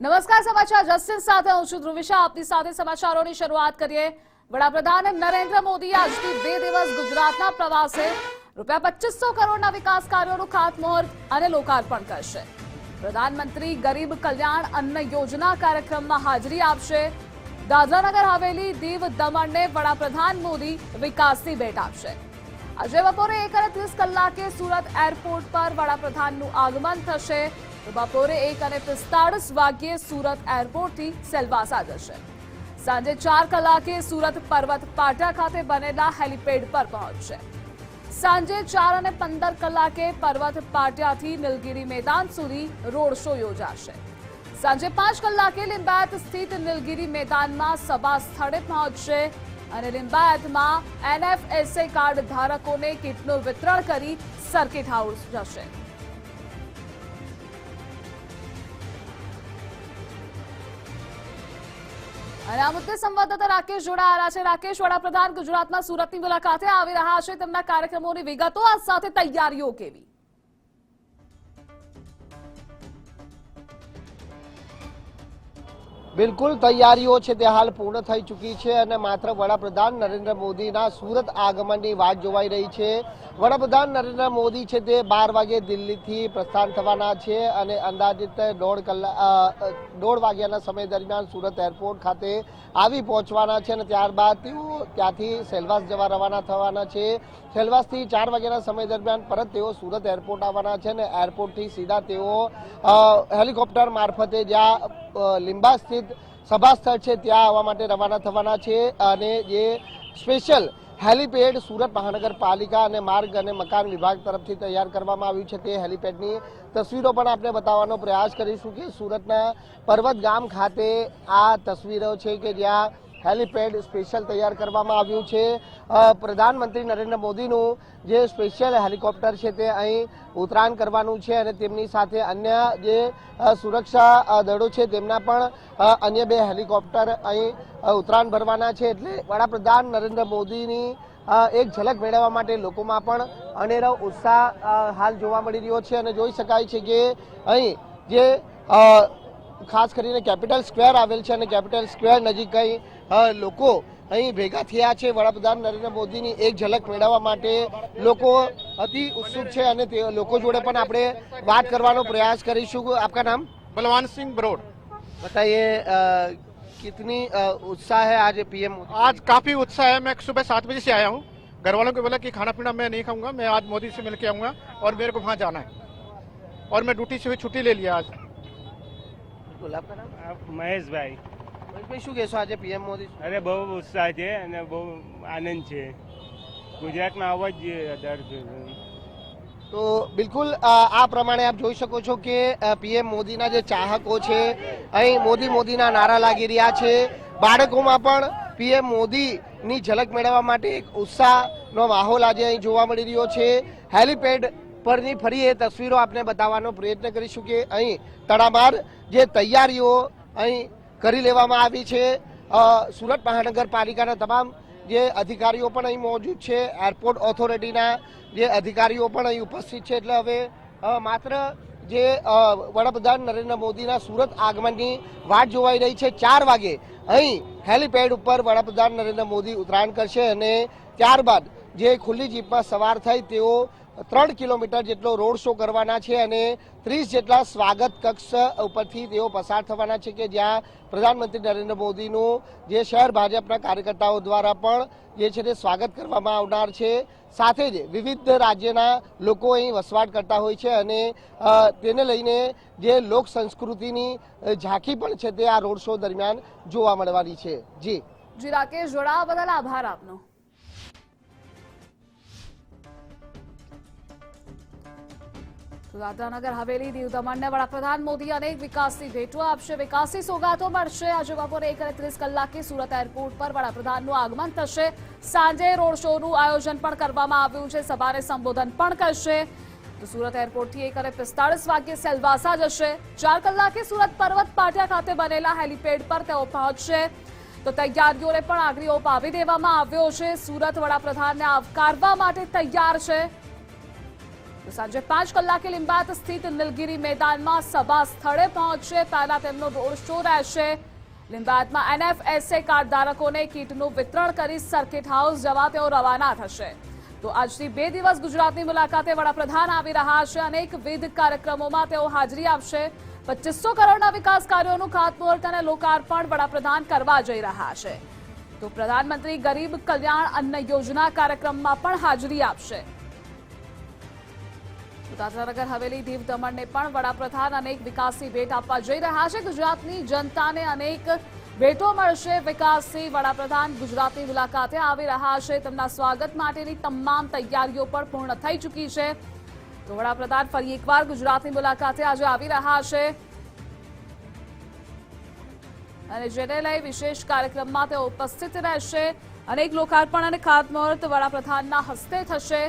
નમસ્કાર, સમાચાર જસ્ટિન સાથે હું છું ધ્રુવિશા. આપની સાથે સમાચારોની શરૂઆત કરીએ. વડાપ્રધાન નરેન્દ્ર મોદી આજથી 2 દિવસ ગુજરાતના પ્રવાસે ₹2500 કરોડના વિકાસ કાર્યોનું ખાતમુહૂર્ત અને લોકાર્પણ કરશે. પ્રધાનમંત્રી ગરીબ કલ્યાણ અન્ન યોજના કાર્યક્રમમાં હાજરી આપશે. દાદરાનગર હવેલી, દીવ, દમણને વડાપ્રધાન મોદી વિકાસની ભેટ આપશે. આજે બપોરે 1:30 કલાકે સુરત એરપોર્ટ પર વડાપ્રધાનનું આગમન થશે. બપોરે 1:45 વાગ્યે સુરત એરપોર્ટથી સેલવાસા જશે. સાંજે 4 કલાકે સુરત પર્વત પાટિયા ખાતે બનેલા હેલીપેડ પર પહોંચશે. સાંજે 4:15 કલાકે પર્વત પાટિયાથી નીલગિરી મેદાન સુધી રોડ શો યોજાશે. સાંજે 5 કલાકે લિંબાયત સ્થિત નીલગિરી મેદાનમાં સભા સ્થળે પહોંચશે અને લિંબાયતમાં NFSA કાર્ડ ધારકોને કીટનું વિતરણ કરી સર્કિટ હાઉસ જશે. અને આ મુદ્દે સંવાદદાતા રાકેશ જોડાયેલા છે. રાકેશ, વડાપ્રધાન ગુજરાતમાં સુરતની મુલાકાતે આવી રહ્યા છે. તેમના કાર્યક્રમોની વિગતો, આ સાથે તૈયારીઓ કેવી? બિલકુલ તૈયારીઓ છે તે હાલ પૂર્ણ થઈ ચૂકી છે અને માત્ર વડાપ્રધાન નરેન્દ્ર મોદીના સુરત આગમનની વાત જોવાઈ રહી છે. વડાપ્રધાન નરેન્દ્ર મોદી છે તે 12 વાગે દિલ્હીથી પ્રસ્થાન થવાના છે અને અંદાજિત 1.5 વાગ્યાના સમય દરમિયાન સુરત એરપોર્ટ ખાતે આવી પહોંચવાના છે અને ત્યારબાદ તેઓ ત્યાંથી સેલવાસ જવા રવાના થવાના છે. સેલવાસથી 4 વાગ્યાના સમય દરમિયાન પરત તેઓ સુરત એરપોર્ટ આવવાના છે અને એરપોર્ટથી સીધા તેઓ હેલિકોપ્ટર મારફતે જ્યાં લીંબા સ્થિત સભા સ્થળ છે ત્યાં આવવા માટે રવાના થવાના છે. અને જે સ્પેશિયલ હેલિપેડ સુરત મહાનગરપાલિકા અને માર્ગ અને મકાન વિભાગ તરફથી તૈયાર કરવામાં આવ્યું છે તે હેલિપેડની તસવીરો પણ આપણે બતાવવાનો પ્રયાસ કરીશું કે સુરતના પર્વત ગામ ખાતે આ તસવીરો છે કે જ્યાં હેલિપેડ સ્પેશિયલ તૈયાર કરવામાં આવ્યું છે. પ્રધાનમંત્રી નરેન્દ્ર મોદીનું જે સ્પેશિયલ હેલિકોપ્ટર છે તે અહીં ઉતરાણ કરવાનું છે અને તેમની સાથે અન્ય જે સુરક્ષા દળો છે તેમના પણ અન્ય 2 હેલિકોપ્ટર અહીં ઉતરાણ ભરવાના છે. એટલે વડાપ્રધાન નરેન્દ્ર મોદીની એક ઝલક મેળવવા માટે લોકોમાં પણ અનેરો ઉત્સાહ હાલ જોવા મળી રહ્યો છે અને જોઈ શકાય છે કે અહીં જે ખાસ કરીને કેપિટલ સ્ક્વેર આવેલ છે અને કેપિટલ સ્ક્વેર નજીક અહીં લોકો અહીં ભેગા થયા છે. વડાપ્રધાન નરેન્દ્ર મોદીની એક ઝલક મેળવવા માટે લોકો અતિ ઉત્સુક છે અને તે લોકો જોડે પણ આપણે વાત કરવાનો પ્રયાસ કરીશું. આપકા નામ? बलवान सिंह बरोड़। बताइए कितनी उत्साह है आज PM मोदी? आज काफी उत्साह है। मैं सुबह 7 बजे से आया हूँ। घर वालों को बोला कि खाना पीना मैं नहीं खाऊंगा, मैं आज मोदी से मिल के आऊंगा और मेरे को वहाँ जाना है और मैं ड्यूटी से भी छुट्टी ले लिया आज। बिल्कुल. आपका नाम? મહેશ ભાઈ. મહેશભાઈ, શું કહેશો આજે PM મોદી? અરે બહુ ઉત્સાહ છે અને બહુ આનંદ છે. ગુજરાતમાં આવવા જ જોઈએ દર. તો બિલકુલ આ પ્રમાણે આપ જોઈ શકો છો કે PM મોદીના જે ચાહકો છે અહીં મોદીના નારા લાગી રહ્યા છે. બાળકોમાં પણ PM મોદીની ઝલક મેળવવા માટે એક ઉત્સાહનો માહોલ આજે અહીં જોવા મળી રહ્યો છે. હેલિપેડ પરની ફરી એ તસવીરો આપને બતાવવાનો પ્રયત્ન કરીશું કે અહીં તડામાર જે તૈયારીઓ અહીં કરી લેવામાં આવી છે. સુરત મહાનગરપાલિકાના તમામ જે અધિકારીઓ પણ અહીં મોજૂદ છે. એરપોર્ટ ઓથોરિટીના જે અધિકારીઓ પણ અહીં ઉપસ્થિત છે. એટલે હવે માત્ર જે વડાપ્રધાન નરેન્દ્ર મોદીના સુરત આગમનની વાટ જોવાઈ રહી છે. 4 વાગે અહીં હેલિપેડ ઉપર વડાપ્રધાન નરેન્દ્ર મોદી ઉતરાણ કરશે અને ત્યારબાદ જે ખુલ્લી જીપમાં સવાર થઈ તેઓ 3 કિલોમીટર જેટલો રોડ શો કરવાના છે અને 30 જેટલા સ્વાગત કક્ષ ઉપરથી તેઓ પસાર થવાના છે કે જ્યાં પ્રધાનમંત્રી નરેન્દ્ર મોદીનું જે શહેર ભાજપના કાર્યકર્તાઓ દ્વારા પણ જે છે તે સ્વાગત કરવામાં આવનાર છે. સાથે જ વિવિધ રાજ્યના લોકો અહીં વસવાટ કરતા હોય છે અને તેને લઈને જે લોક સંસ્કૃતિની ઝાંખી પણ છે તે આ રોડ શો દરમિયાન જોવા મળવાની છે. જી રાકેશ, જોડાવા બદલ આભાર આપનો. દાદરાનગર હવેલી, દીવ, દમણને વડાપ્રધાન મોદી અનેક વિકાસની ભેટો આપશે. વિકાસની સોગાતો મળશે. આજે બપોરે 1:30 કલાકે સુરત એરપોર્ટ પર વડાપ્રધાનનું આગમન થશે. સાંજે રોડ શોનું આયોજન પણ કરવામાં આવ્યું છે. સભાને સંબોધન પણ કરશે. તો સુરત એરપોર્ટથી 1:45 વાગ્યે સેલવાસા જશે. 4 કલાકે સુરત પર્વત પાટિયા ખાતે બનેલા હેલિપેડ પર તેઓ પહોંચશે. તો તૈયારીઓને પણ આગળ ઓપ આપી દેવામાં આવ્યો છે. સુરત વડાપ્રધાનને આવકારવા માટે તૈયાર છે. તો સાંજે 5 કલાકે લીંબાયત સ્થિત નીલગિરી મેદાનમાં સભા સ્થળે પહોંચશે. પહેલા તેમનો રોડ શો રહેશે. લીંબાયતમાં NFSA કાર્ડ ધારકોને કીટનું વિતરણ કરી સર્કિટ હાઉસ જવા તેઓ રવાના થશે. તો આજથી 2 દિવસ ગુજરાતની મુલાકાતે વડાપ્રધાન આવી રહ્યા છે. અનેકવિધ કાર્યક્રમોમાં તેઓ હાજરી આપશે. 2500 કરોડના વિકાસ કાર્યોનું ખાતમુહૂર્ત અને લોકાર્પણ વડાપ્રધાન કરવા જઈ રહ્યા છે. તો પ્રધાનમંત્રી ગરીબ કલ્યાણ અન્ન યોજના કાર્યક્રમમાં પણ હાજરી આપશે. દાદરાનગર હવેલી દીવ દમણને પણ વડાપ્રધાન અનેક વિકાસની ભેટ આપવા જઈ રહ્યા છે. ગુજરાતની જનતાને અનેક ભેટો મળશે. વિકાસથી વડાપ્રધાન ગુજરાતની મુલાકાતે આવી રહ્યા છે. તેમના સ્વાગત માટેની તમામ તૈયારીઓ પણ પૂર્ણ થઈ ચૂકી છે. તો વડાપ્રધાન ફરી એકવાર ગુજરાતની મુલાકાતે આજે આવી રહ્યા છે અને જેને લઈ વિશેષ કાર્યક્રમમાં તેઓ ઉપસ્થિત રહેશે. અનેક લોકાર્પણ અને ખાતમુહૂર્ત વડાપ્રધાનના હસ્તે થશે.